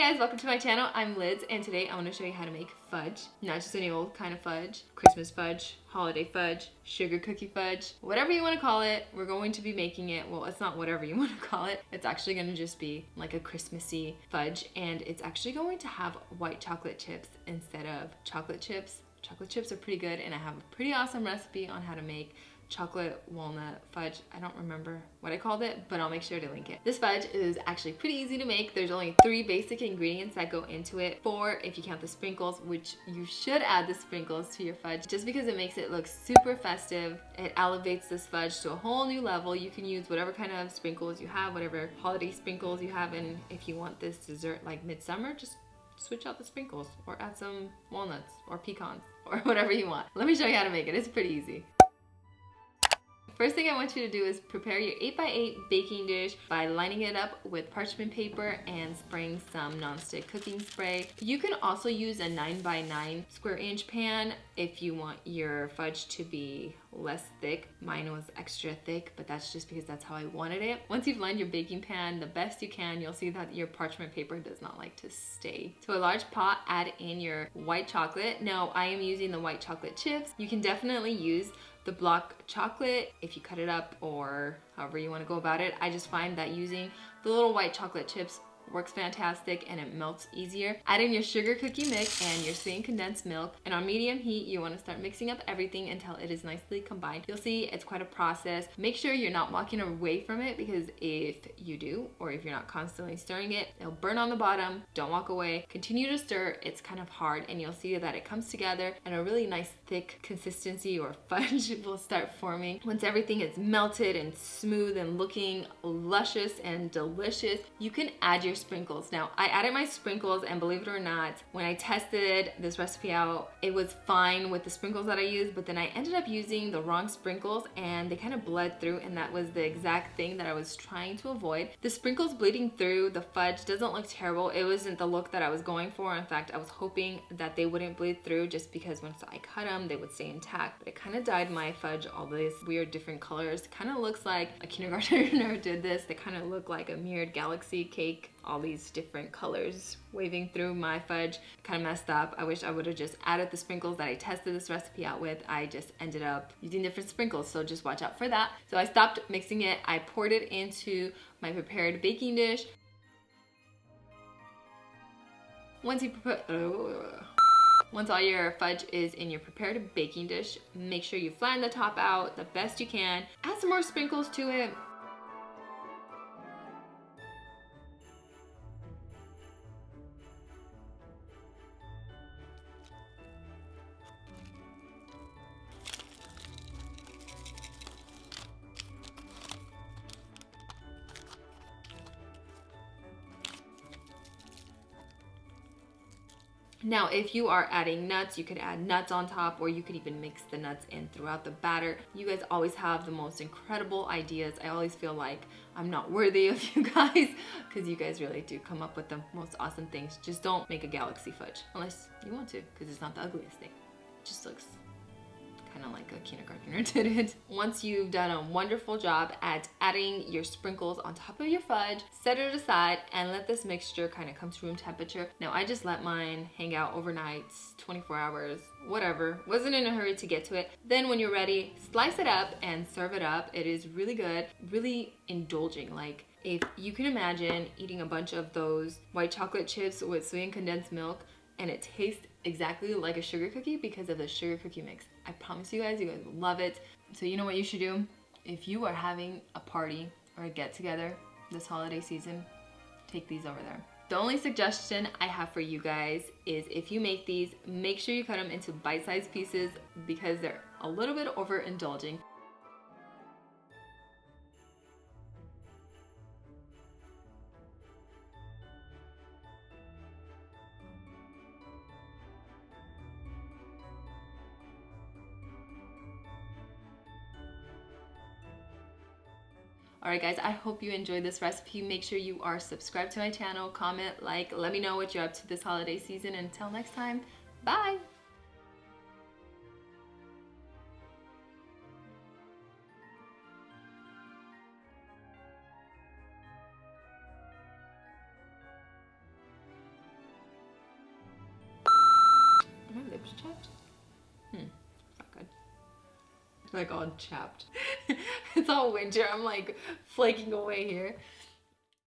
guys, welcome to my channel. I'm Liz, and today I want to show you how to make fudge. Not just any old kind of fudge, Christmas fudge, holiday fudge, sugar cookie fudge, whatever you want to call it, we're going to be making it. Well, it's not whatever you want to call it. It's actually going to just be like a Christmassy fudge, and it's actually going to have white chocolate chips instead of chocolate chips. Chocolate chips are pretty good, and I have a pretty awesome recipe on how to make chocolate walnut fudge. I don't remember what I called it, but I'll make sure to link it. This fudge is actually pretty easy to make. There's only 3 basic ingredients that go into it. 4 if you count the sprinkles, which you should add the sprinkles to your fudge just because it makes it look super festive. It elevates this fudge to a whole new level. You can use whatever kind of sprinkles you have, whatever holiday sprinkles you have, and if you want this dessert like midsummer, just switch out the sprinkles or add some walnuts or pecans or whatever you want. Let me show you how to make it. It's pretty easy. First thing I want you to do is prepare your 8x8 baking dish by lining it up with parchment paper and spraying some nonstick cooking spray. You can also use a 9x9 square inch pan if you want your fudge to be less thick. Mine was extra thick, but that's just because that's how I wanted it. Once you've lined your baking pan the best you can, you'll see that your parchment paper does not like to stay. To a large pot, add in your white chocolate. Now, I am using the white chocolate chips. You can definitely use the block chocolate if you cut it up or however you want to go about it. I just find that using the little white chocolate chips works fantastic and it melts easier. Add in your sugar cookie mix and your sweetened condensed milk, and on medium heat you want to start mixing up everything until it is nicely combined. You'll see it's quite a process. Make sure you're not walking away from it, because if you do, or if you're not constantly stirring it, it'll burn on the bottom. Don't walk away. Continue to stir. It's kind of hard, and you'll see that it comes together and a really nice thick consistency or fudge will start forming. Once everything is melted and smooth and looking luscious and delicious, you can add your sprinkles. Now, I added my sprinkles, and believe it or not, when I tested this recipe out, it was fine with the sprinkles that I used, but then I ended up using the wrong sprinkles and they kind of bled through, and that was the exact thing that I was trying to avoid. The sprinkles bleeding through the fudge doesn't look terrible. It wasn't the look that I was going for. In fact, I was hoping that they wouldn't bleed through just because once I cut them, they would stay intact. But it kind of dyed my fudge all these weird different colors. It kind of looks like a kindergartner did this. They kind of look like a mirrored galaxy cake. All these different colors waving through my fudge. Kind of messed up. I wish I would have just added the sprinkles that I tested this recipe out with. I just ended up using different sprinkles, so just watch out for that. So I stopped mixing it. I poured it into my prepared baking dish. Once all your fudge is in your prepared baking dish, make sure you flatten the top out the best you can. Add some more sprinkles to it. Now, if you are adding nuts, you could add nuts on top, or you could even mix the nuts in throughout the batter. You guys always have the most incredible ideas. I always feel like I'm not worthy of you guys, because you guys really do come up with the most awesome things. Just don't make a galaxy fudge unless you want to, because it's not the ugliest thing. It just looks kind of like a kindergartner did it. Once you've done a wonderful job at adding your sprinkles on top of your fudge, set it aside and let this mixture kind of come to room temperature. Now, I just let mine hang out overnight, 24 hours, whatever. Wasn't in a hurry to get to it. Then when you're ready, slice it up and serve it up. It is really good, really indulging. Like, if you can imagine eating a bunch of those white chocolate chips with sweetened condensed milk, and it tastes exactly like a sugar cookie because of the sugar cookie mix. I promise you guys will love it. So you know what you should do? If you are having a party or a get-together this holiday season, take these over there. The only suggestion I have for you guys is, if you make these, make sure you cut them into bite-sized pieces, because they're a little bit overindulging. Alright guys, I hope you enjoyed this recipe. Make sure you are subscribed to my channel, comment, like, let me know what you're up to this holiday season. Until next time, bye! lips chapped? Not good. Like all chapped. It's all winter. I'm like flaking away here.